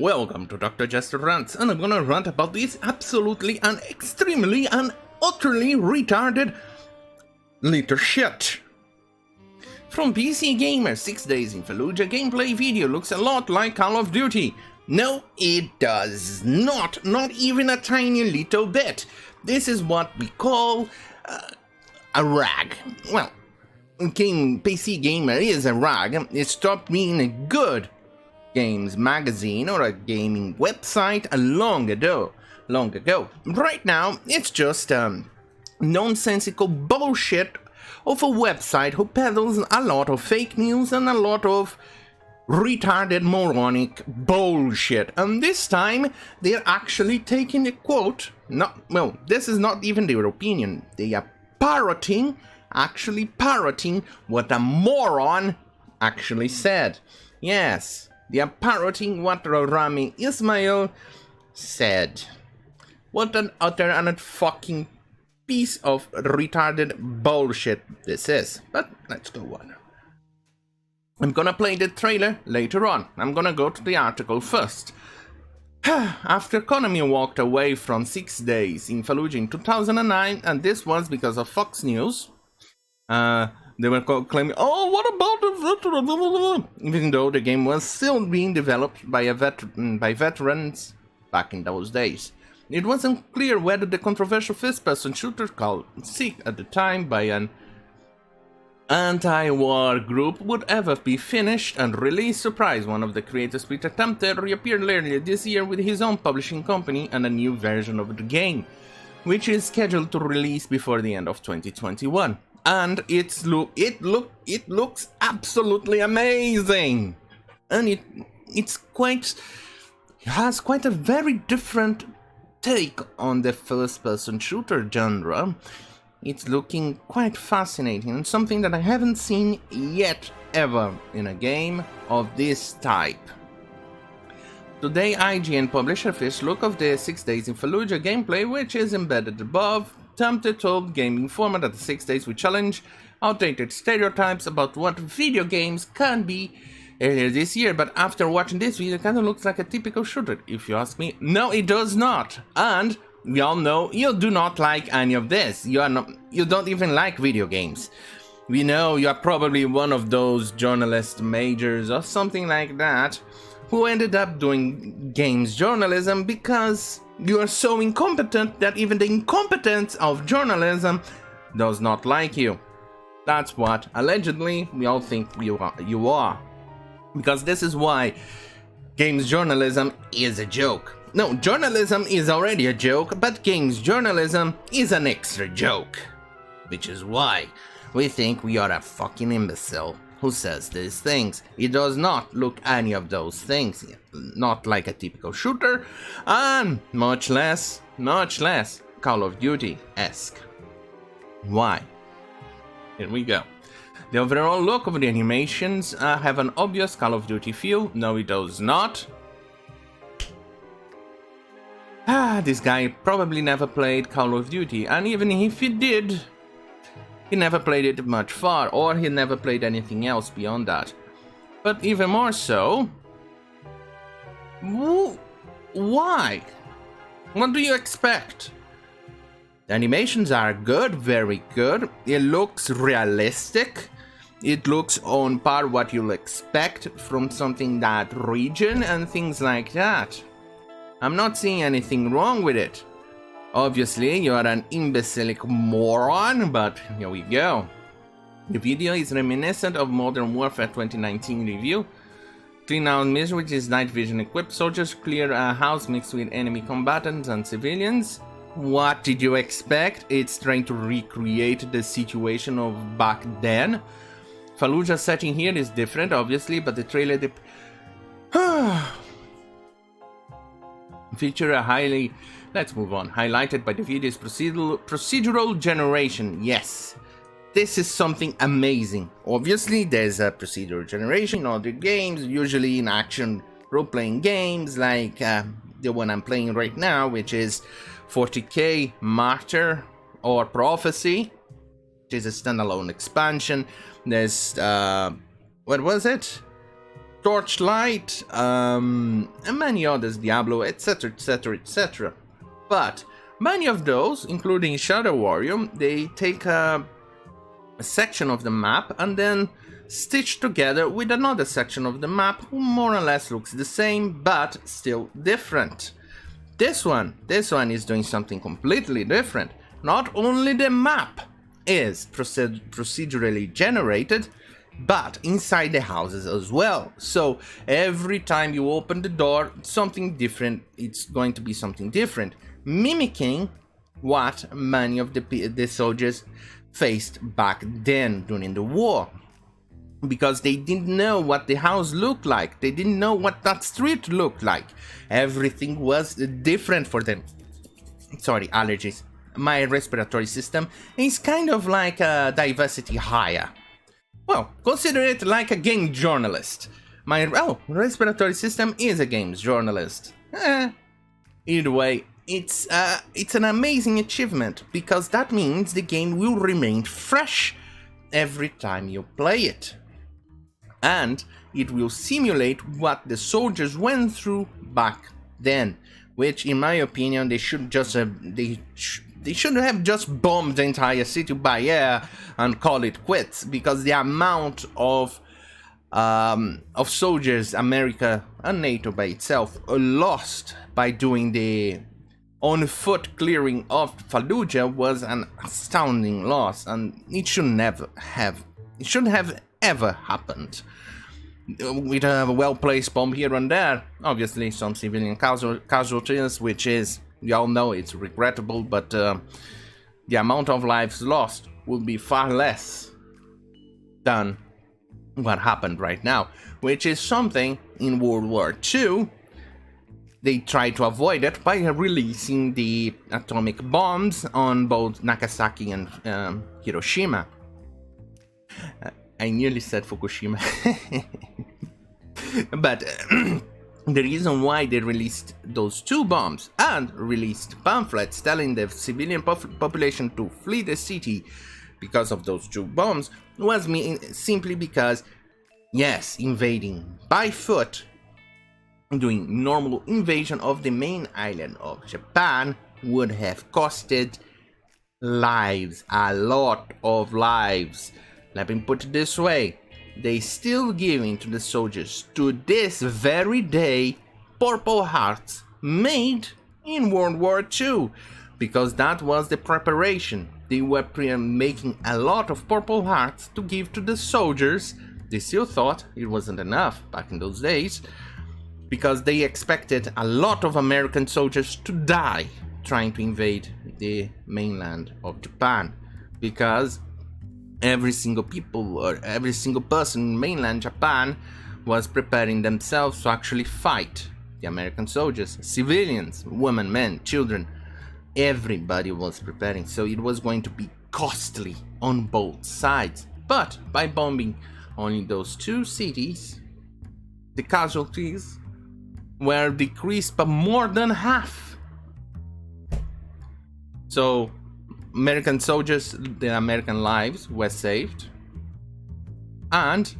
Welcome to Dr. Jester Rants, and I'm gonna rant about this absolutely and extremely and utterly retarded little shit. From PC Gamer, 6 days in Fallujah gameplay video looks a lot like Call of Duty. No, it does not even a tiny little bit. This is what we call a rag. Well, PC Gamer is a rag. It stopped being a good games magazine or a gaming website long ago. Right now, it's just nonsensical bullshit of a website who peddles a lot of fake news and a lot of retarded moronic bullshit. And this time, they're actually taking a quote. This is not even their opinion. They are parroting what a moron actually said. Yes. They are parroting what Rami Ismail said. What an utter and fucking piece of retarded bullshit this is. But let's go on. I'm gonna play the trailer later on. I'm gonna go to the article first. After Konami walked away from 6 days in Fallujah in 2009, and this was because of Fox News, they were claiming, oh, what about the veteran? Even though the game was still being developed by veterans back in those days. It wasn't clear whether the controversial first-person shooter called Sick at the time by an anti-war group would ever be finished and released. Surprise, one of the creators, Peter Tamte, reappeared earlier this year with his own publishing company and a new version of the game, which is scheduled to release before the end of 2021. And it looks absolutely amazing, and it has quite a very different take on the first-person shooter genre. It's looking quite fascinating and something that I haven't seen yet ever in a game of this type. Today, IGN published a first look of the 6 days in Fallujah gameplay, which is embedded above. Tamte told Game Informer that the 6 days will challenge outdated stereotypes about what video games can be earlier this year, but after watching this video, it kind of looks like a typical shooter, if you ask me. No, it does not. And we all know you do not like any of this. You don't even like video games. We know you are probably one of those journalist majors or something like that who ended up doing games journalism because you are so incompetent that even the incompetence of journalism does not like you. That's what, allegedly, we all think you are. Because this is why games journalism is a joke. No, journalism is already a joke, but games journalism is an extra joke. Which is why we think we are a fucking imbecile who says these things. It does not look any of those things. Not like a typical shooter, and much less Call of Duty-esque. Why? Here we go. The overall look of the animations have an obvious Call of Duty feel. No, it does not. This guy probably never played Call of Duty, and even if he did, he never played it much far, or he never played anything else beyond that. But even more so, why? What do you expect? The animations are good, very good. It looks realistic. It looks on par what you'll expect from something that region and things like that. I'm not seeing anything wrong with it. Obviously, you are an imbecilic moron, but here we go. The video is reminiscent of Modern Warfare 2019 review. Clean out missions, which is night vision equipped soldiers, clear a house mixed with enemy combatants and civilians. What did you expect? It's trying to recreate the situation of back then. Fallujah setting here is different, obviously, but the trailer feature a highly... Let's move on. Highlighted by the video's procedural generation. Yes, this is something amazing. Obviously, there's a procedural generation in other games, usually in action role-playing games like the one I'm playing right now, which is 40k Martyr or Prophecy, which is a standalone expansion. There's what was it? Torchlight, and many others, Diablo, etc, etc, etc. But many of those, including Shadow Warrior, they take a section of the map and then stitch together with another section of the map who more or less looks the same but still different. This one is doing something completely different. Not only the map is procedurally generated, but inside the houses as well. So every time you open the door, something different, it's going to be something different, mimicking what many of the soldiers faced back then during the war. Because they didn't know what the house looked like. They didn't know what that street looked like. Everything was different for them. Sorry, allergies. My respiratory system is kind of like a diversity hire. Well, consider it like a game journalist. My respiratory system is a games journalist. Either way, it's an amazing achievement, because that means the game will remain fresh every time you play it. And it will simulate what the soldiers went through back then, which, in my opinion, they should just they shouldn't have just bombed the entire city by air and call it quits, because the amount of soldiers America and NATO by itself lost by doing the on-foot clearing of Fallujah was an astounding loss, and it shouldn't have ever happened. With a well-placed bomb here and there, obviously some civilian casualties, which is, we all know it's regrettable, but the amount of lives lost would be far less than what happened right now, which is something in World War II they tried to avoid it by releasing the atomic bombs on both Nagasaki and Hiroshima. I nearly said Fukushima. But the reason why they released those two bombs and released pamphlets telling the civilian population to flee the city because of those two bombs was simply because, yes, invading by foot, doing normal invasion of the main island of Japan would have costed lives, a lot of lives. Let me put it this way, they still giving to the soldiers to this very day Purple Hearts made in World War II, because that was the preparation. They were making a lot of Purple Hearts to give to the soldiers. They still thought it wasn't enough back in those days, because they expected a lot of American soldiers to die trying to invade the mainland of Japan, because every single person in mainland Japan was preparing themselves to actually fight the American soldiers, civilians, women, men, children. Everybody was preparing, so it was going to be costly on both sides. But by bombing only those two cities, the casualties were decreased by more than half. So American soldiers, the American lives were saved, and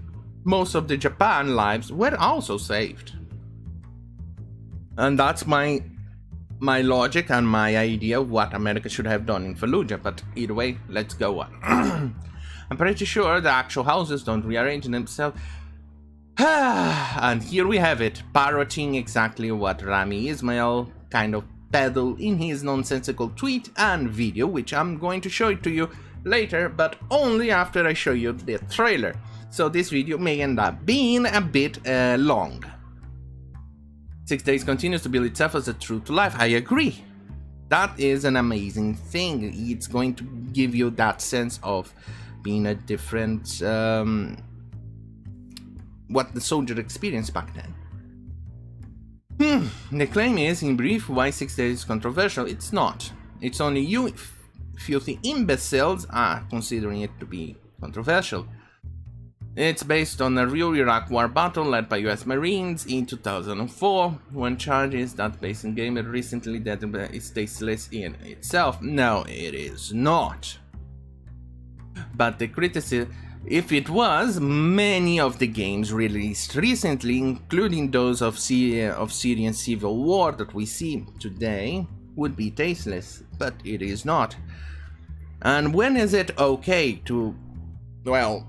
most of the Japan lives were also saved. And that's my logic and my idea of what America should have done in Fallujah, but either way, let's go on. I'm pretty sure the actual houses don't rearrange themselves. And here we have it, parroting exactly what Rami Ismail kind of peddled in his nonsensical tweet and video, which I'm going to show it to you later, but only after I show you the trailer. So this video may end up being a bit long. 6 Days continues to build itself as a true to life. I agree. That is an amazing thing. It's going to give you that sense of being a different what the soldier experienced back then. The claim is, in brief, why 6 Days is controversial. It's not. It's only you filthy imbeciles are considering it to be controversial. It's based on a real Iraq war battle led by US Marines in 2004, when charges that based in game recently that is tasteless in itself. No, it is not. But the criticism If it was, many of the games released recently, including those of Syrian civil war that we see today, would be tasteless, but it is not. And when is it okay to, well,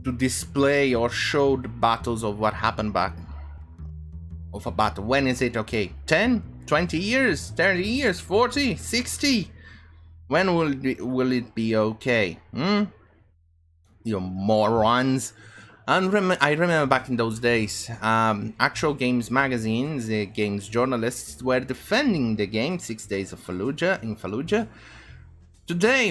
to display or show the battles of what happened back of a battle? When is it okay? 10, 20 years, 30 years, 40, 60? When will it be okay? You morons. And I remember back in those days, actual games magazines, the games journalists were defending the game 6 Days of Fallujah in Fallujah. Today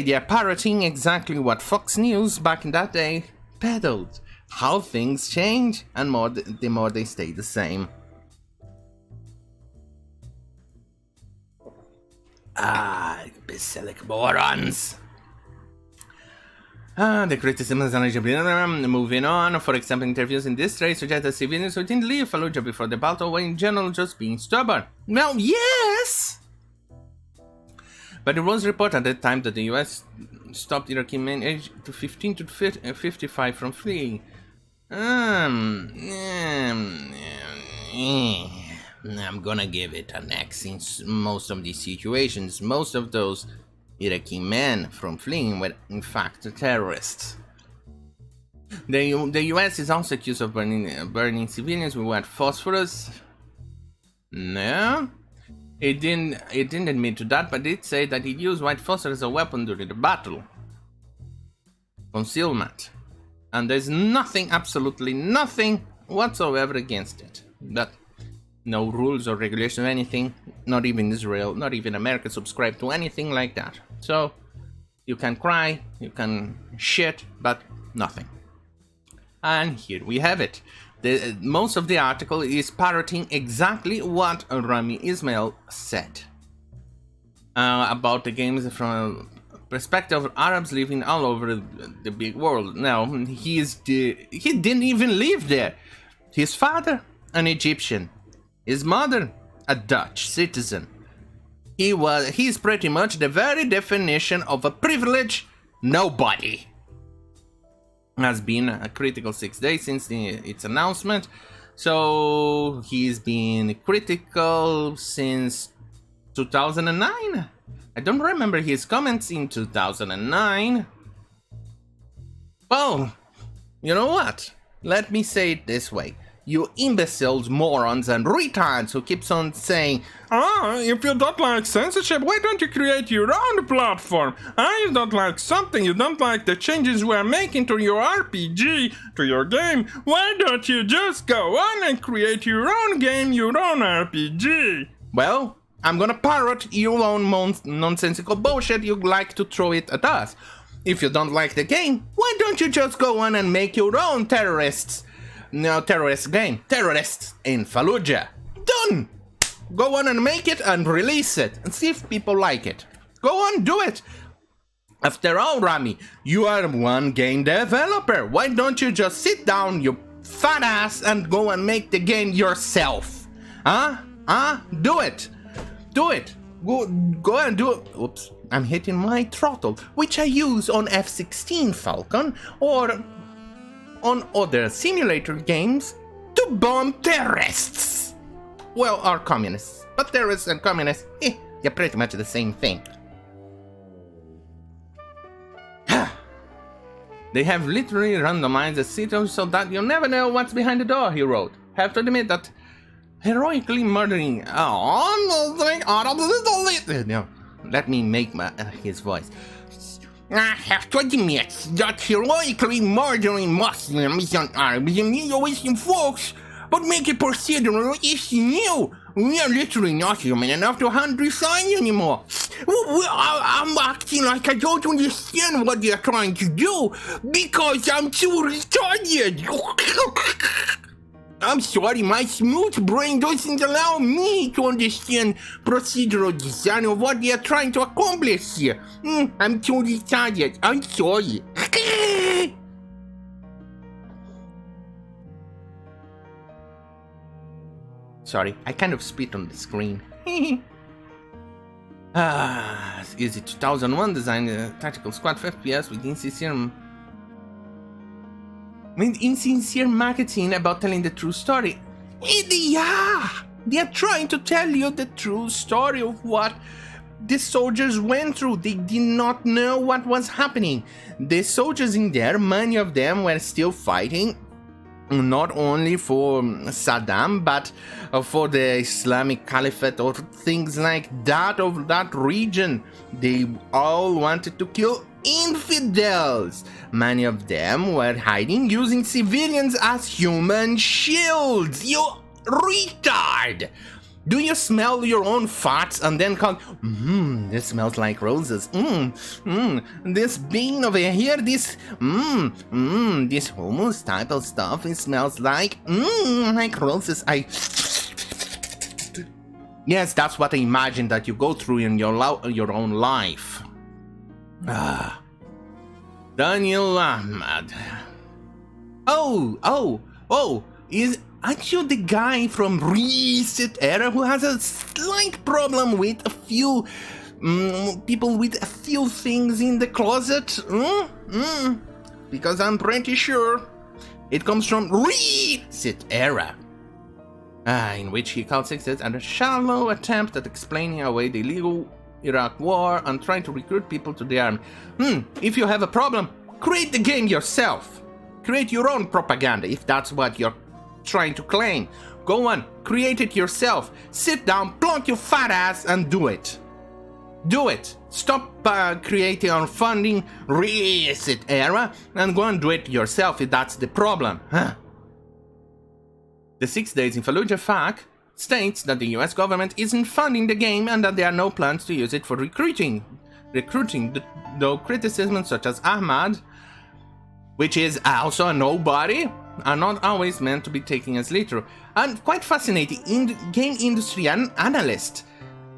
they are parroting exactly what Fox News back in that day peddled. How things change, and the more they stay the same. Imbecilic morons. The criticism is moving on. For example, interviews in this trade suggest that civilians who didn't leave Fallujah before the battle were in general just being stubborn. Well, yes! But it was reported at that time that the US stopped Iraqi men aged to 15 to 55 from fleeing. I'm gonna give it an X in most of these situations. Most of those Iraqi men from fleeing were in fact terrorists. The US is also accused of burning civilians with white phosphorus. No, it didn't admit to that, but it said that it used white phosphorus as a weapon during the battle. Concealment. And there's nothing, absolutely nothing whatsoever against it. But no rules or regulations or anything, not even Israel, not even America subscribe to anything like that. So, you can cry, you can shit, but nothing. And here we have it. Most of the article is parroting exactly what Rami Ismail said about the games from a perspective of Arabs living all over the big world. Now, he didn't even live there. His father, an Egyptian. His mother, a Dutch citizen. He's pretty much the very definition of a privileged nobody. Has been a critical 6 days since its announcement. So he's been critical since 2009. I don't remember his comments in 2009. Well, you know what? Let me say it this way. You imbeciles, morons, and retards who keeps on saying, if you don't like censorship, why don't you create your own platform? You don't like something, you don't like the changes we're making to your RPG, to your game, why don't you just go on and create your own game, your own RPG? Well, I'm gonna parrot your own nonsensical bullshit you like to throw it at us. If you don't like the game, why don't you just go on and make your own terrorist game. Terrorists in Fallujah. Done! Go on and make it and release it and see if people like it. Go on, do it. After all, Rami, you are one game developer. Why don't you just sit down, you fat ass, and go and make the game yourself? Do it. Do it. Go and do it. Oops, I'm hitting my throttle, which I use on F-16 Falcon or on other simulator games to bomb terrorists. Well, or communists. But terrorists and communists, they're pretty much the same thing. They have literally randomized the city so that you never know what's behind the door, he wrote. Have to admit that heroically murdering... No, let me make his voice. I have to admit that heroically murdering Muslims and Arabs and Middle folks would make it procedural is new. We are literally not human enough to hunt this sign anymore. I'm acting like I don't understand what they're trying to do because I'm too retarded. I'm sorry, my smooth brain doesn't allow me to understand procedural design of what they are trying to accomplish here. I'm too retarded. I'm sorry. Sorry, I kind of spit on the screen. Is it 2001 design tactical squad 5 FPS with insincere marketing about telling the true story. Yeah, they are trying to tell you the true story of what the soldiers went through. They did not know what was happening. The soldiers in there, many of them were still fighting, not only for Saddam, but for the Islamic Caliphate or things like that of that region. They all wanted to kill infidels. Many of them were hiding using civilians as human shields. You retard! Do you smell your own farts and then call, this smells like roses. This bean over here, this hummus type of stuff, it smells like roses. Yes, that's what I imagine that you go through in your own life. Daniel Ahmad. Aren't you the guy from recent era who has a slight problem with a few people with a few things in the closet? Because I'm pretty sure it comes from recent era, in which he called success and a shallow attempt at explaining away the illegal Iraq war and trying to recruit people to the army. If you have a problem, create the game yourself. Create your own propaganda if that's what you're trying to claim. Go on, create it yourself. Sit down, plonk your fat ass and do it. Do it. Stop creating or funding reset era and go and do it yourself if that's the problem. The 6 days in Fallujah fact states that the US government isn't funding the game and that there are no plans to use it for recruiting, though criticisms such as Ahmad, which is also a nobody, are not always meant to be taken as literal. And quite fascinating, game industry analyst.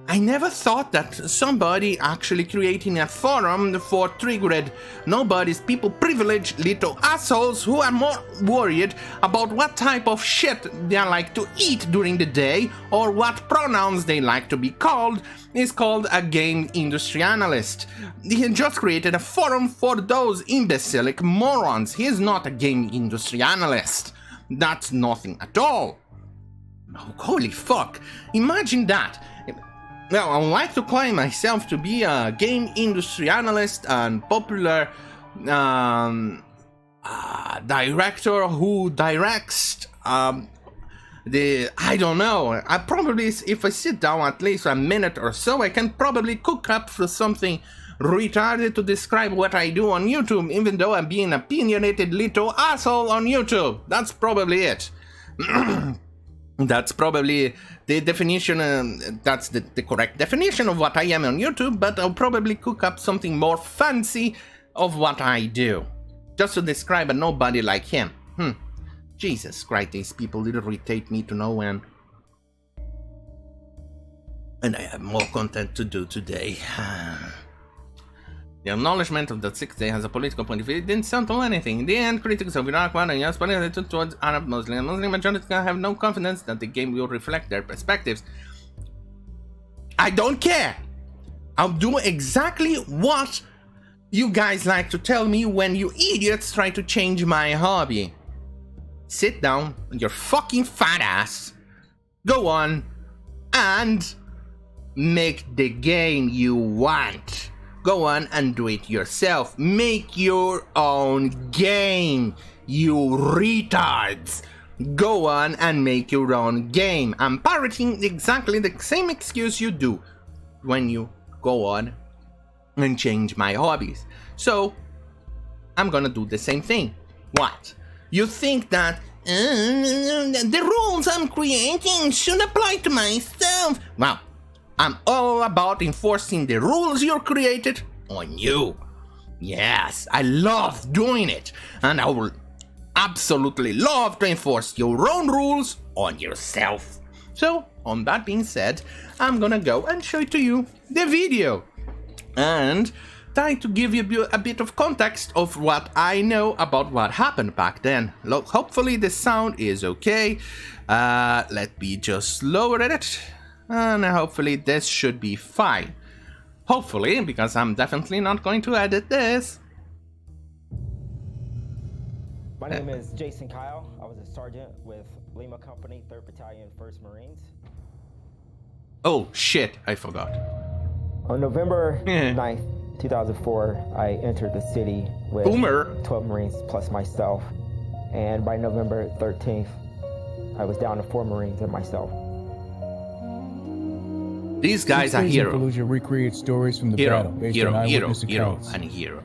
I never thought that somebody actually creating a forum for triggered nobodies, people privileged little assholes who are more worried about what type of shit they like to eat during the day or what pronouns they like to be called, is called a game industry analyst. He just created a forum for those imbecilic morons. He is not a game industry analyst. That's nothing at all. Oh, holy fuck. Imagine that. Now, I would like to claim myself to be a game industry analyst and popular director who directs I don't know. I probably, if I sit down at least a minute or so, I can probably cook up for something retarded to describe what I do on YouTube, even though I'm being an opinionated little asshole on YouTube. That's probably it. That's probably the definition, that's the correct definition of what I am on YouTube, but I'll probably cook up something more fancy of what I do, just to describe a nobody like him. Jesus Christ, these people irritate me to no end. And I have more content to do today. The acknowledgement of the 6th day has a political point of view didn't settle anything. In the end, critics of Iraq want a yes attitude towards Arab Muslim. Muslim majority have no confidence that the game will reflect their perspectives. I don't care. I'll do exactly what you guys like to tell me when you idiots try to change my hobby. Sit down on your fucking fat ass. Go on and make the game you want. Go on and do it yourself. Make your own game, you retards. Go on and make your own game. I'm parroting exactly the same excuse you do when you go on and change my hobbies. So, I'm gonna do the same thing. What? You think that the rules I'm creating should apply to myself? Well, I'm all about enforcing the rules you created on you. Yes, I love doing it, and I will absolutely love to enforce your own rules on yourself. So, on that being said, I'm gonna go and show to you the video and try to give you a bit of context of what I know about what happened back then. Look, hopefully the sound is okay. Let me just lower it. And hopefully this should be fine. Hopefully, because I'm definitely not going to edit this. My name is Jason Kyle. I was a sergeant with Lima Company, 3rd Battalion, 1st Marines. Oh shit, I forgot. On November 9th, 2004, I entered the city with 12 Marines plus myself. And by November 13th, I was down to 4 Marines and myself. These guys are heroes. Fallujah recreates stories from the battle based on eyewitness accounts. And hero.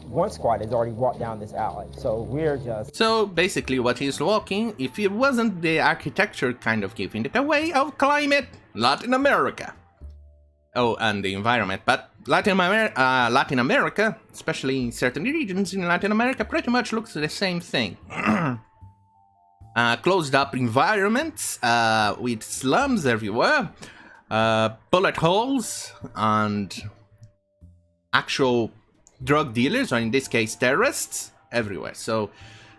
One squad has already walked down this alley, so we're just... So basically what he's walking, if it wasn't the architecture kind of giving it away, I'll claim it Latin America. Oh, and the environment, but Latin America, especially in certain regions in Latin America, pretty much looks the same thing. Closed up environments with slums everywhere, bullet holes, and actual drug dealers, or in this case terrorists, everywhere. So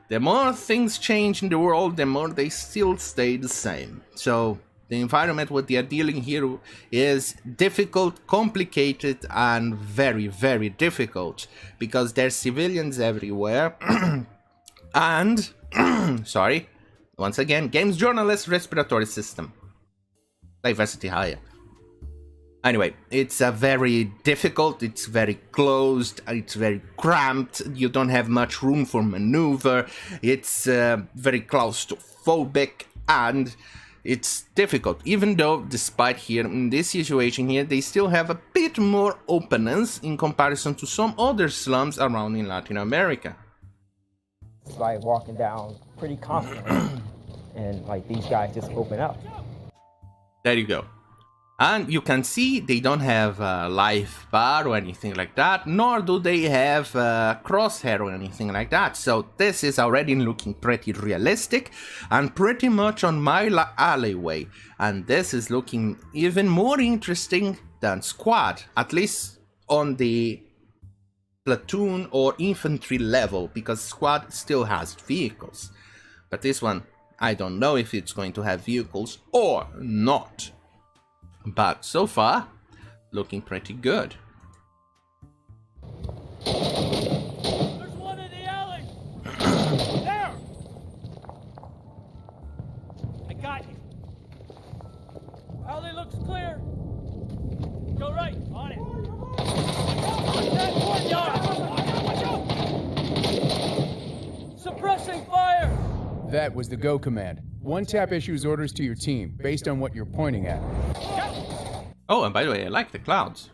the more things change in the world, the more they still stay the same. So the environment what they are dealing here is difficult, complicated, and very, very difficult, because there's civilians everywhere. And sorry, once again, games journalist respiratory system diversity higher. Anyway, it's a very difficult, it's very closed, it's very cramped, you don't have much room for maneuver, it's very claustrophobic, and it's difficult, even though, despite here, in this situation here, they still have a bit more openness in comparison to some other slums around in Latin America. It's like walking down pretty confidently, and like these guys just open up. There you go. And you can see they don't have a life bar or anything like that, nor do they have a crosshair or anything like that. So this is already looking pretty realistic and pretty much on my alleyway. And this is looking even more interesting than Squad, at least on the platoon or infantry level, because Squad still has vehicles. But this one, I don't know if it's going to have vehicles or not. But so far, looking pretty good. There's one in the alley! There! I got you. Alley looks clear. Go right, on it. That courtyard! Watch out! Suppressing fire! That was the go command. One tap issues orders to your team based on what you're pointing at. Oh, and by the way, I like the clouds.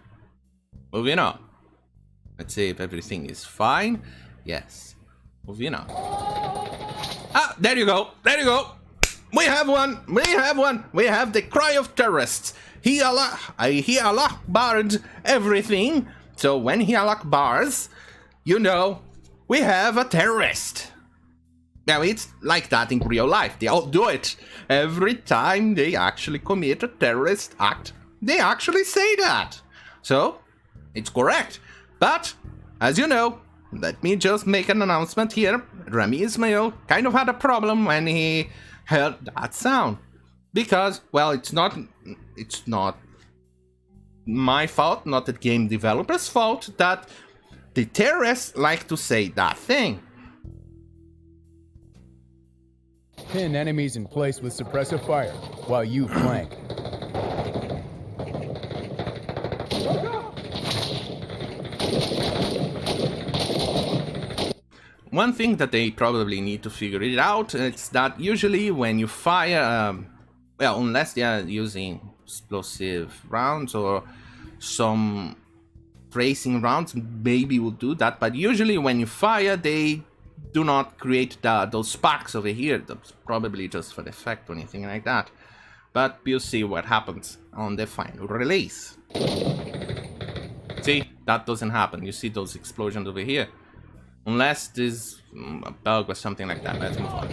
Moving on. Let's see if everything is fine. Yes. Moving on. Ah, there you go. There you go. We have one. We have one. We have the cry of terrorists. He Allah barred everything. So when he Allah bars, you know, we have a terrorist. Now, it's like that in real life. They all do it. Every time they actually commit a terrorist act, they actually say that. So, it's correct. But, as you know, let me just make an announcement here. Rami Ismail kind of had a problem when he heard that sound. Because, well, it's not my fault, not the game developer's fault, that the terrorists like to say that thing. Pin enemies in place with suppressive fire while you flank. One thing that they probably need to figure it out is that usually when you fire, well, unless they are using explosive rounds or some tracing rounds, maybe will do that, but usually when you fire, they do not create those sparks over here. That's probably just for the effect or anything like that. But we'll see what happens on the final release. See, that doesn't happen. You see those explosions over here. Unless there's a bug or something like that. Let's move on.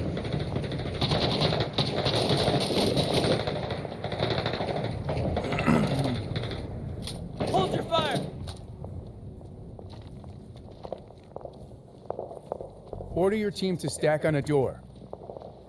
Hold your fire! Order your team to stack on a door.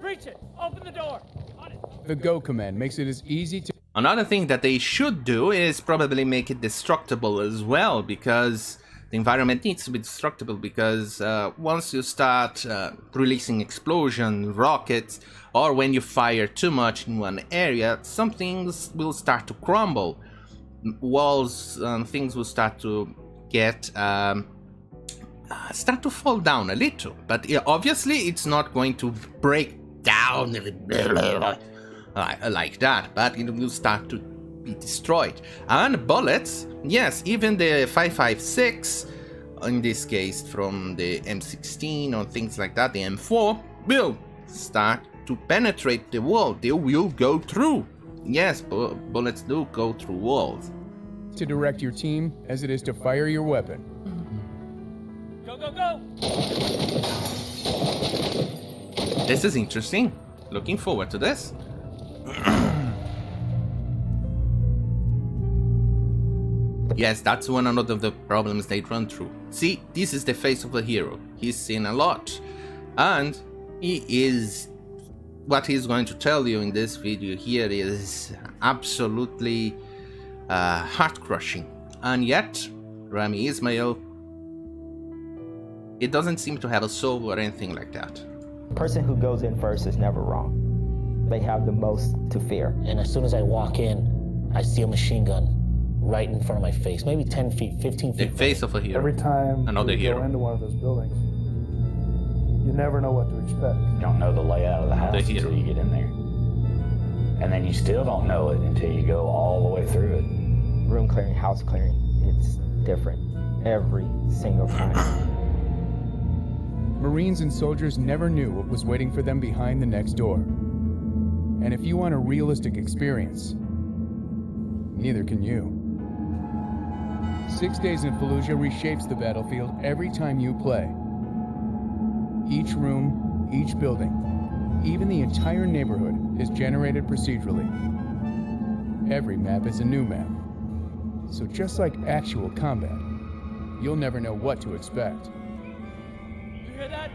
Reach it! Open the door! On it! The go command makes it as easy to... Another thing that they should do is probably make it destructible as well, because the environment needs to be destructible, because once you start releasing explosions, rockets, or when you fire too much in one area, some things will start to crumble. Walls and things will start to get start to fall down a little, but obviously it's not going to break down like that, but it will start to be destroyed. And bullets, yes, even the 5.56, in this case from the M16 or things like that, the M4 will start to penetrate the wall. They will go through. Yes, bullets do go through walls. To direct your team as it is to fire your weapon. Go, go, go! This is interesting. Looking forward to this. Yes, that's one of the problems they run through. See, this is the face of the hero. He's seen a lot. And he is... what he's going to tell you in this video here is absolutely heart-crushing. And yet, Rami Ismail, it doesn't seem to have a soul or anything like that. The person who goes in first is never wrong. They have the most to fear. And as soon as I walk in, I see a machine gun right in front of my face, maybe 10 feet, 15 feet. The face of a hero. Every time Another you hero. go into one of those buildings, you never know what to expect. You don't know the layout of the house The hero. until you get in there. And then you still don't know it until you go all the way through it. Room clearing, house clearing, it's different every single time. Marines and soldiers never knew what was waiting for them behind the next door. And if you want a realistic experience, neither can you. 6 days in Fallujah reshapes the battlefield every time you play. Each room, each building, even the entire neighborhood is generated procedurally. Every map is a new map. So just like actual combat, you'll never know what to expect. You hear that?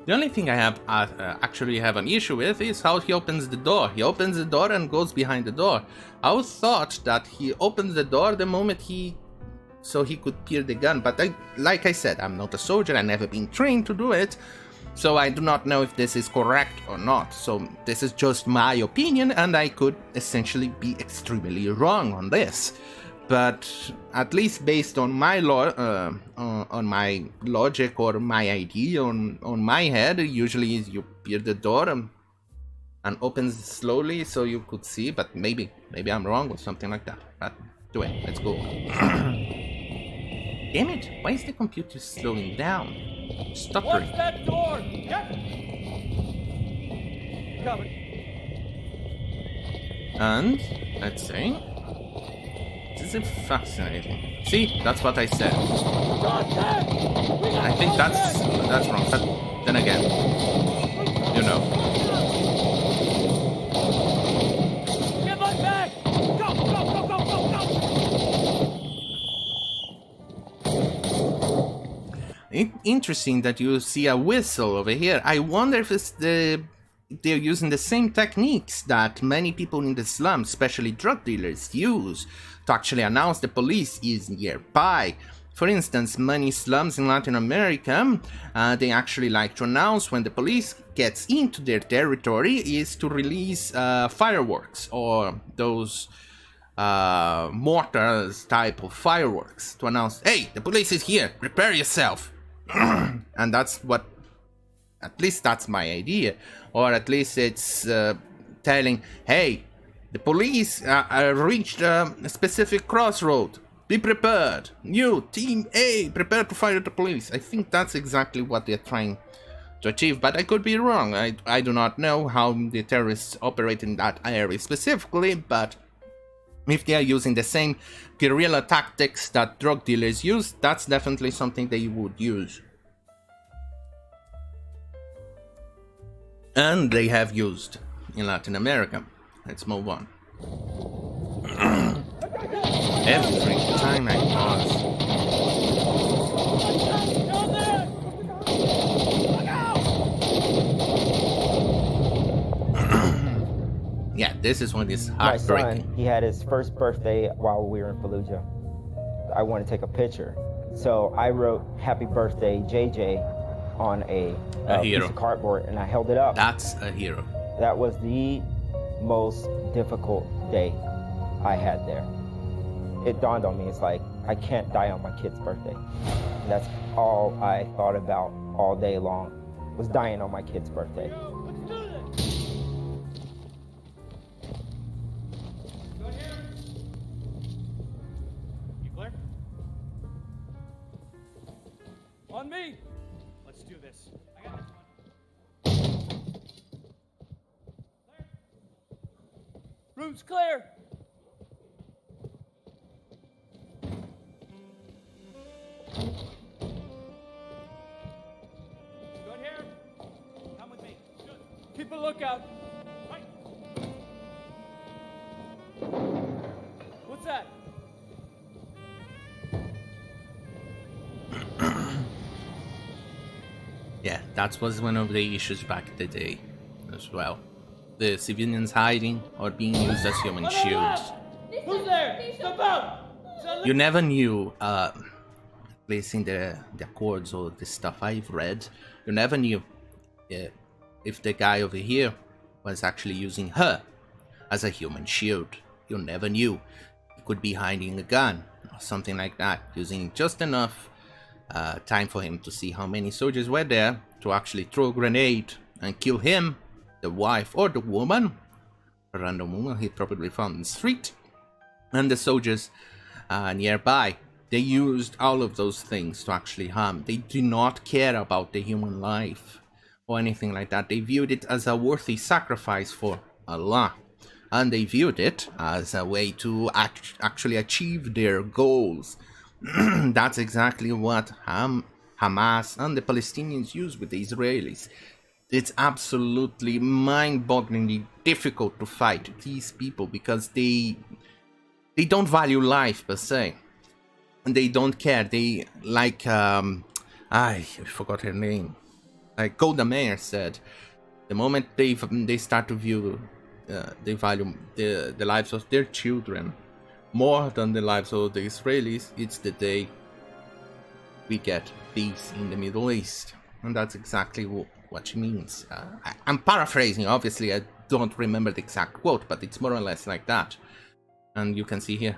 The only thing I have actually have an issue with is how he opens the door. He opens the door and goes behind the door. I thought that he opened the door the moment so he could peer the gun, but like I said, I'm not a soldier, I've never been trained to do it, so I do not know if this is correct or not. So this is just my opinion, and I could essentially be extremely wrong on this. But at least based on my on my logic or my idea on my head, usually you peer the door and opens slowly so you could see. But maybe I'm wrong or something like that. But anyway, let's go. Damn it! Why is the computer slowing down? Stuttering. Watch that door! Yep! Covered. And let's see. This is fascinating. See, that's what I said. I think that's wrong. But then again, you know. Get my back! Go, go, go, go, go, go! Interesting that you see a whistle over here. I wonder if it's they're using the same techniques that many people in the slums, especially drug dealers, use to actually announce the police is nearby. For instance, many slums in Latin America, they actually like to announce when the police gets into their territory is to release fireworks, or those mortars type of fireworks, to announce, hey, the police is here, prepare yourself. And that's what, at least that's my idea, or at least it's telling, hey, the police reached a specific crossroad. Be prepared. You, Team A, prepare to fire the police. I think that's exactly what they're trying to achieve, but I could be wrong. I do not know how the terrorists operate in that area specifically, but if they are using the same guerrilla tactics that drug dealers use, that's definitely something they would use. And they have used in Latin America. Let's move on. Every time I pause. Down there! this is when it's My heartbreaking. son, he had his first birthday while we were in Fallujah. I wanted to take a picture. So I wrote "Happy Birthday, JJ" on a piece of cardboard, and I held it up. That's a hero. That was the most difficult day I had there. It dawned on me, it's like, I can't die on my kid's birthday. And that's all I thought about all day long, was dying on my kid's birthday. Let's do this. Go here. You clear? On me. Let's do this. I got this one. Clear. Room's clear. Good here. Come with me. Good. Keep a lookout. Right. What's that? Yeah, that was one of the issues back in the day as well. The civilians hiding or being used as human shields. Who's there? Step out. You never knew, placing the chords or the stuff I've read, you never knew if the guy over here was actually using her as a human shield. You never knew. He could be hiding a gun or something like that, using just enough time for him to see how many soldiers were there to actually throw a grenade and kill him, the wife or the woman, a random woman he probably found in the street, and the soldiers nearby. They used all of those things to actually harm. They do not care about the human life or anything like that. They viewed it as a worthy sacrifice for Allah, and they viewed it as a way to actually achieve their goals. That's exactly what Hamas and the Palestinians use with the Israelis. It's absolutely mind-bogglingly difficult to fight these people because they don't value life per se, and they don't care. They like I forgot her name. Like Golda Meir said, the moment they start to view, they value the lives of their children more than the lives of the Israelis, it's the day we get peace in the Middle East. And that's exactly what she means. I'm paraphrasing, obviously. I don't remember the exact quote, but it's more or less like that. And you can see here,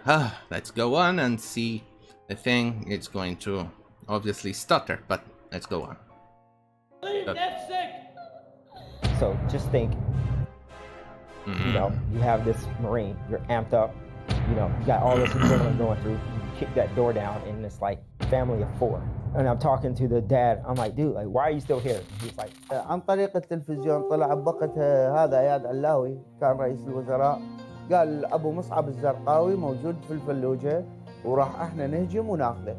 let's go on and see the thing. It's going to obviously stutter, but let's go on. Leave that sick. So just think, you know, you have this Marine, you're amped up, you know, you got all this adrenaline going through, you kick that door down, and it's like family of 4. And I'm talking to the dad, I'm like, dude, like, why are you still here? He's like, عن طريق التلفزيون طلع بوقتها هذا اياد علاوي كان رئيس الوزراء، قال ابو مصعب الزرقاوي موجود في الفلوجه وراح احنا نهجم وناخذه.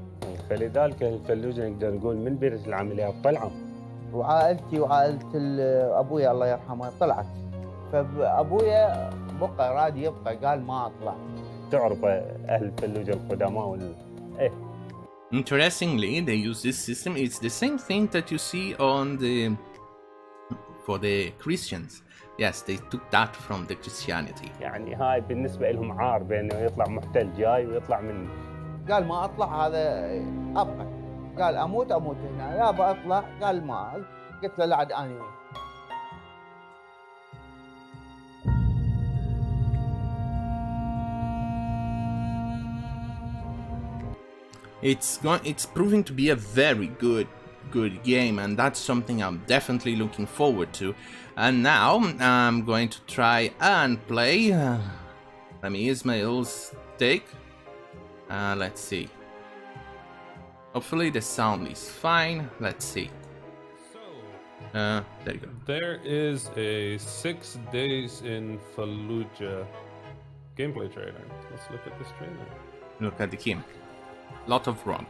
فلذلك الفلوجه نقدر نقول من بيرة العمليات طلعوا. وعائلتي وعائله ابويا الله يرحمه طلعت. فابويا بقى راد يبقى قال ما اطلع. تعرف اهل الفلوجه القدماء Interestingly, they use this system. It's the same thing that you see on for the Christians. Yes, they took that from the Christianity. يعني هاي بالنسبة لهم عار بأنه يطلع محتل جاي ويطلع من. قال ما أطلع هذا أبقى. قال أموت هنا يا بأطلع قال ما قلت له لعد أنا وين. It's proving to be a very good game, and that's something I'm definitely looking forward to. And now I'm going to try and play Rami Ismail's take. Let's see. Hopefully the sound is fine. Let's see. There you go. There is a 6 Days in Fallujah gameplay trailer. Let's look at this trailer. Look at the game. Lot of wrong.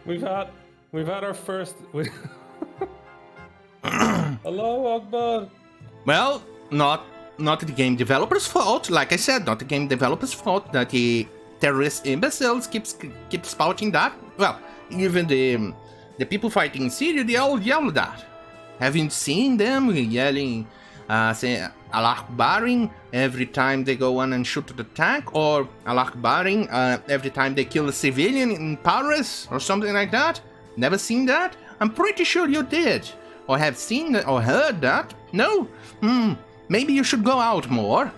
We've had our first. Allahu Akbar. Well, not the game developers' fault. Like I said, not the game developers' fault that the terrorist imbeciles keep spouting that. Well, even the people fighting in Syria, they all yell that. Haven't seen them yelling, saying Allah Akbaring every time they go on and shoot at the tank, or Allah Akbaring every time they kill a civilian in Paris, or something like that? Never seen that? I'm pretty sure you did. Or have seen that, or heard that? No? Maybe you should go out more.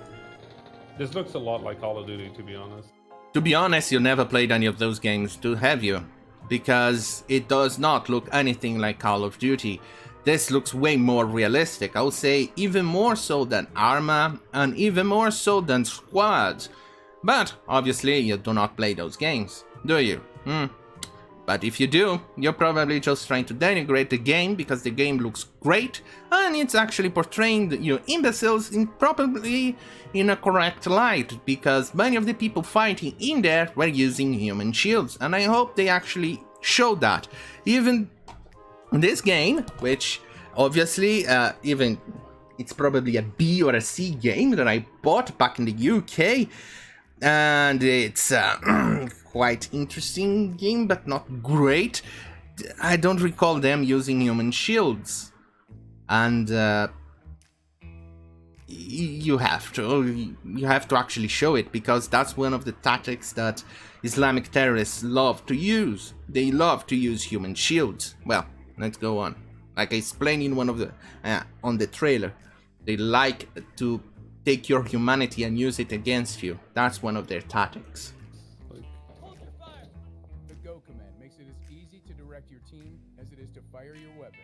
This looks a lot like Call of Duty, to be honest. To be honest, you never played any of those games, too, have you? Because it does not look anything like Call of Duty. This looks way more realistic. I would say even more so than Arma, and even more so than Squad. But obviously you do not play those games, do you? But if you do, you're probably just trying to denigrate the game because the game looks great and it's actually portraying you imbeciles probably in a correct light, because many of the people fighting in there were using human shields, and I hope they actually show that. Even this game, which obviously even it's probably a B or a C game that I bought back in the UK, and it's quite interesting game, but not great. I don't recall them using human shields, and you have to actually show it, because that's one of the tactics that Islamic terrorists love to use. They love to use human shields. Well, let's go on. Like I explained in one of the on the trailer, they like to take your humanity and use it against you. That's one of their tactics. The Go command makes it as easy to direct your team as it is to fire your weapon.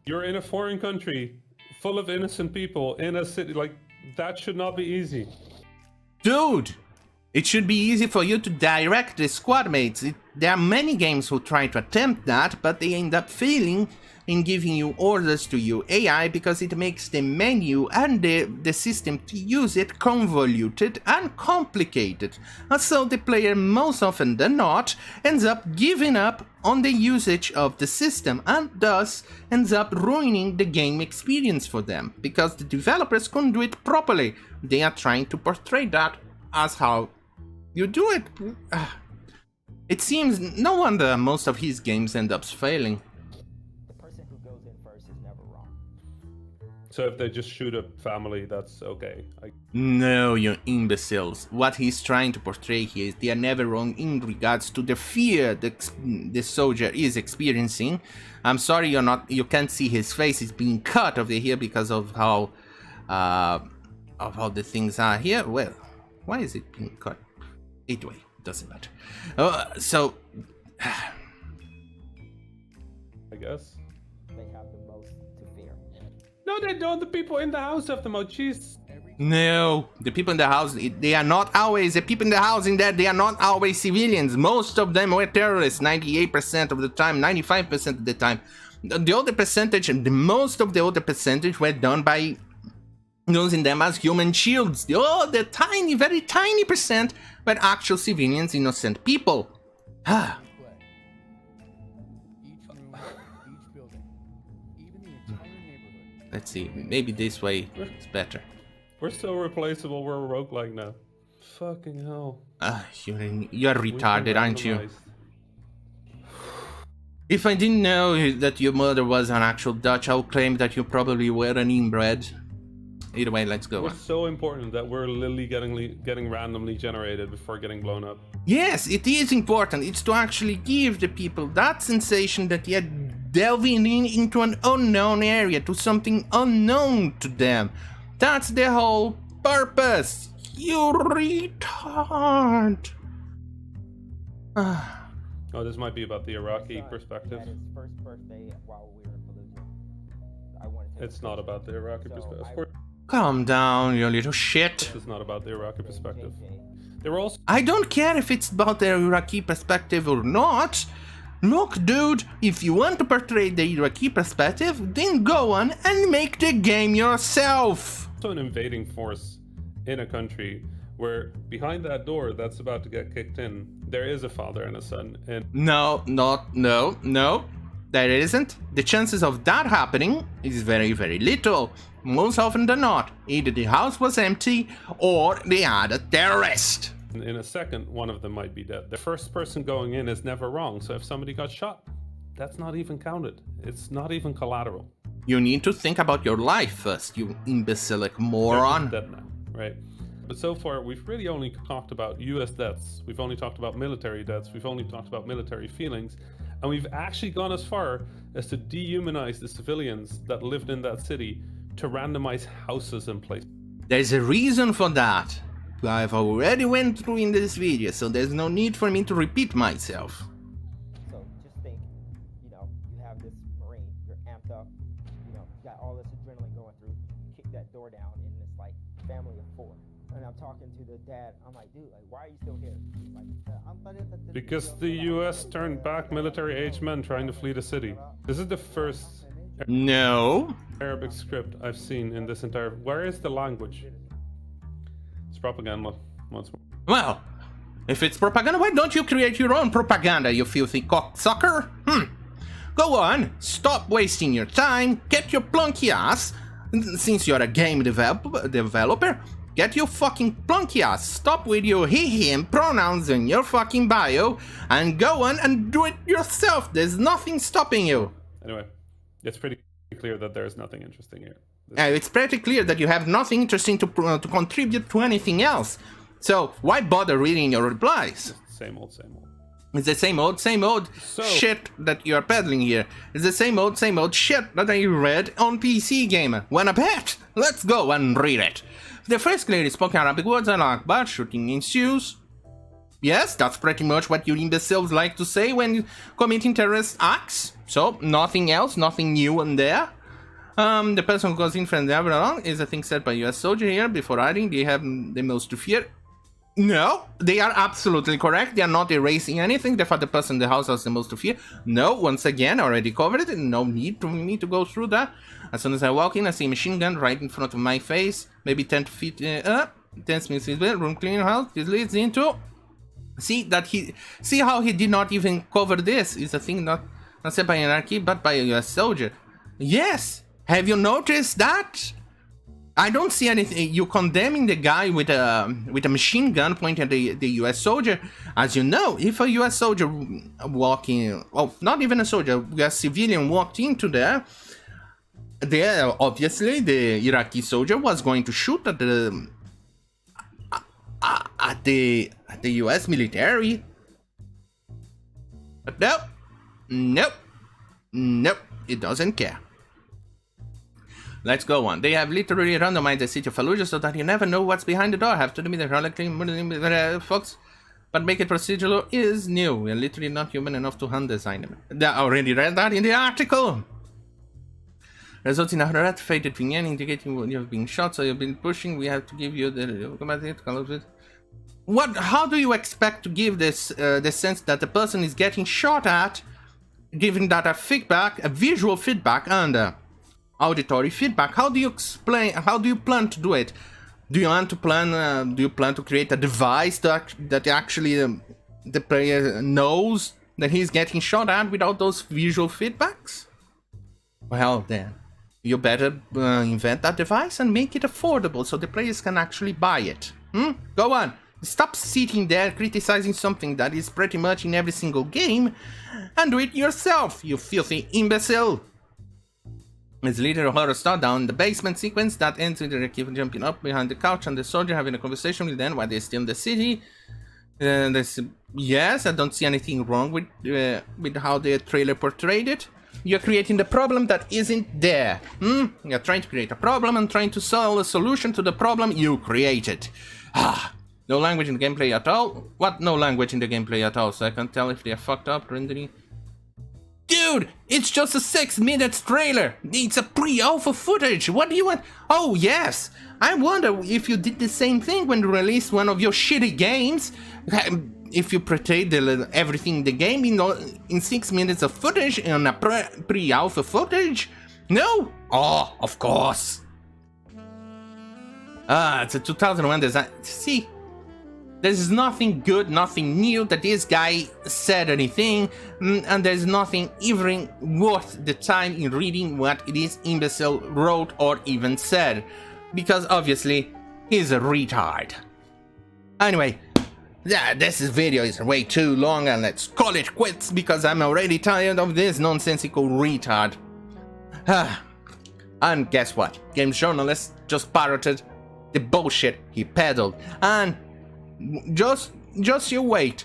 You're in a foreign country, full of innocent people, in a city, like, that should not be easy. Dude! It should be easy for you to direct the squad mates. There are many games who try to attempt that, but they end up failing in giving you orders to your AI, because it makes the menu and the system to use it convoluted and complicated. And so the player, most often than not, ends up giving up on the usage of the system, and thus ends up ruining the game experience for them, because the developers couldn't do it properly. They are trying to portray that as how you do it. It seems no wonder most of his games end up failing. The person who goes in first is never wrong. So if they just shoot a family, that's okay. No, you imbeciles. What he's trying to portray here is they are never wrong in regards to the fear the soldier is experiencing. I'm sorry you can't see his face. It's being cut over here because of how the things are here. Well, why is it being cut? Either way, doesn't matter. So I guess. They have the most to fear. No, they don't. The people in the house have the most. Jeez. no, the people in the house, they are not always, the people in the house in there, they are not always civilians. Most of them were terrorists, 98% of the time, 95% of the time. The other percentage, most of the other percentage were done by using them as human shields. The tiny, very tiny percent were actual civilians, innocent people. Ah. Let's see, maybe this way is better. We're so replaceable, we're a roguelike now. Fucking hell. You're retarded, aren't you? If I didn't know that your mother was an actual Dutch, I would claim that you probably were an inbred. Either way, let's go. It's so important that we're literally getting randomly generated before getting blown up. Yes, it is important. It's to actually give the people that sensation that you're delving into an unknown area, to something unknown to them. That's the whole purpose. You retard. Oh, this might be about the Iraqi perspective. His first birthday while we were in Fallujah. I wanted to It's not about the Iraqi perspective. Of course, Calm down, you little shit. this is not about the Iraqi perspective. They were also. I don't care if it's about the Iraqi perspective or not. Look, dude, if you want to portray the Iraqi perspective, then go on and make the game yourself. Also an invading force in a country where behind that door that's about to get kicked in, there is a father and a son. And No, there isn't. The chances of that happening is very, very little. Most often than not, either the house was empty or they had a terrorist. in a second, one of them might be dead. The first person going in is never wrong. So if somebody got shot, that's not even counted. It's not even collateral. You need to think about your life first, you imbecilic moron. They're dead now, right? But so far, we've really only talked about US deaths. We've only talked about military deaths. We've only talked about military feelings. And we've actually gone as far as to dehumanize the civilians that lived in that city to randomize houses in place. There's a reason for that. I've already went through in this video, so there's no need for me to repeat myself. So just think, you know, you have this Marine, you're amped up, you know, you got all this adrenaline going through, you kick that door down, and it's like family of 4. And I'm talking to the dad, I'm like, dude, like, why are you still here? He's like, because the US turned back military-aged men trying to flee the city. This is the first Arabic script I've seen in this entire... Where is the language? It's propaganda, once more. Well, if it's propaganda, why don't you create your own propaganda, you filthy cocksucker? Go on, stop wasting your time, get your plunky ass, since you're a game developer, get your fucking plunky ass, stop with your he, him pronouns in your fucking bio, and go on and do it yourself. There's nothing stopping you. Anyway, it's pretty clear that there's nothing interesting here. It's pretty clear that you have nothing interesting to contribute to anything else. So why bother reading your replies? Same old, same old. It's the same old shit that you're peddling here. It's the same old shit that I read on PC Gamer. Wanna bet? Let's go and read it. The first clearly spoken Arabic words are Akbar, shooting ensues. Yes, that's pretty much what you imbeciles like to say when committing terrorist acts. So, nothing else, nothing new in there. The person who goes in from the other is a thing said by US soldier here before writing. They have the most to fear. No, they are absolutely correct. They are not erasing anything. Therefore, the person in the house has the most to fear. No, once again, already covered it. No need for me to go through that. As soon as I walk in, I see a machine gun right in front of my face. Maybe 10 feet up. 10 minutes room cleaning house. This leads into... See how he did not even cover this. It's a thing not said by an anarchy, but by a US soldier. Yes! Have you noticed that? I don't see anything. You condemning the guy with a machine gun pointing at the US soldier. As you know, if a US soldier walking, oh, not even a soldier, a civilian walked into there, obviously the Iraqi soldier was going to shoot at the US military. But nope, it doesn't care. Let's go on. They have literally randomized the city of Fallujah so that you never know what's behind the door. Have to admit that folks, but make it procedural is new. We're literally not human enough to hand design them. They already read that in the article. Results in a red faded vignette indicating when you've been shot, so you've been pushing. We have to give you the what? How do you expect to give this the sense that the person is getting shot at, giving that a feedback, a visual feedback, and auditory feedback? How do you explain? How do you plan to do it? Do you want to plan? Do you plan to create a device that actually the player knows that he's getting shot at without those visual feedbacks? Well then, you better invent that device and make it affordable so the players can actually buy it. Go on. Stop sitting there criticizing something that is pretty much in every single game and do it yourself, you filthy imbecile. It's a little horror start down the basement sequence that ends with the keep jumping up behind the couch and the soldier having a conversation with them while they're still in the city. Yes, I don't see anything wrong with how the trailer portrayed it. You're creating the problem that isn't there. You're trying to create a problem and trying to solve a solution to the problem you created. No language in the gameplay at all? What no language in the gameplay at all? So I can tell if they are fucked up rendering. Dude, it's just a 6 minutes trailer. It's a pre-alpha footage. What do you want? Oh yes, I wonder if you did the same thing when you released one of your shitty games. If you portrayed everything in the game in 6 minutes of footage in a pre-alpha footage. No? Oh, of course. It's a 2001 design. See, there's nothing good, nothing new that this guy said anything, and there's nothing even worth the time in reading what this imbecile wrote or even said, because obviously he's a retard. Anyway, this video is way too long, and let's call it quits because I'm already tired of this nonsensical retard. And guess what? Games journalists just parroted the bullshit he peddled. And just you wait.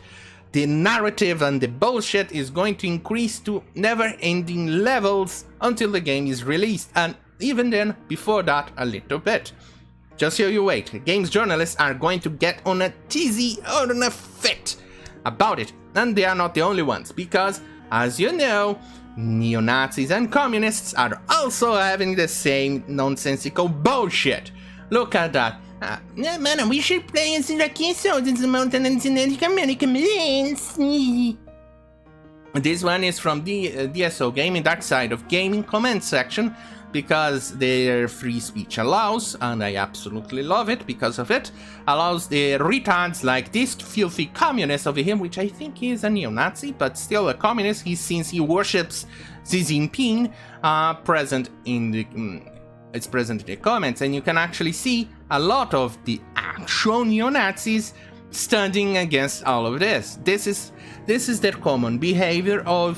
The narrative and the bullshit is going to increase to never-ending levels until the game is released. And even then, before that, a little bit. Just you wait. Games journalists are going to get on a tizzy or on a fit about it. And they are not the only ones, because, as you know, neo-Nazis and communists are also having the same nonsensical bullshit. Look at that. Man, we should play in Syracuse soldiers in mountain and genetic American Marines. This one is from the DSO Gaming, Dark Side of Gaming comment section, because their free speech allows, and I absolutely love it because of it, allows the retards like this filthy communist over here, which I think is a neo-Nazi, but still a communist, since he worships Xi Jinping, present in the comments, and you can actually see a lot of the actual neo-Nazis standing against all of this. This is their common behavior of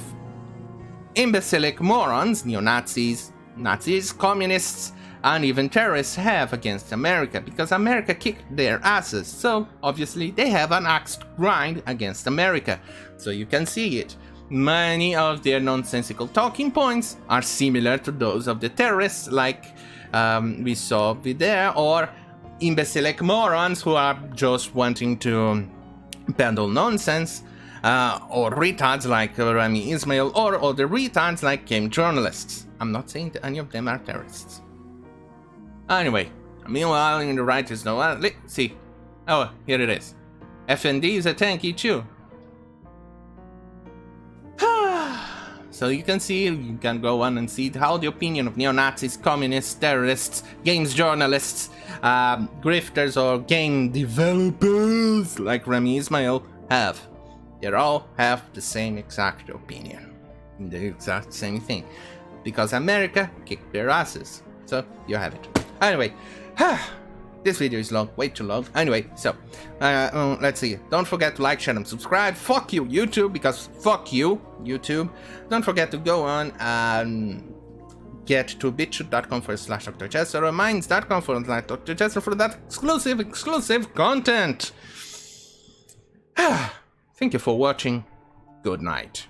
imbecilic morons, neo-Nazis, Nazis, communists, and even terrorists have against America, because America kicked their asses, so obviously they have an axe to grind against America. So you can see it. Many of their nonsensical talking points are similar to those of the terrorists, like we saw over there, or imbecilic morons who are just wanting to peddle nonsense, or retards like Rami Ismail, or other retards like game journalists. I'm not saying that any of them are terrorists. Anyway, meanwhile in the right is no one. Let's see. Oh, here it is. FND is a tanky too. So you can see, you can go on and see how the opinion of neo-Nazis, communists, terrorists, games journalists, grifters, or game developers like Rami Ismail have. They all have the same exact opinion. The exact same thing. Because America kicked their asses. So, you have it. Anyway, this video is long, way too long. Anyway, so, let's see. Don't forget to like, share, and subscribe. Fuck you, YouTube, because fuck you, YouTube. Don't forget to go on and get to bitchute.com/Dr. Jester or minds.com/Dr. Jester for that exclusive content. Thank you for watching. Good night.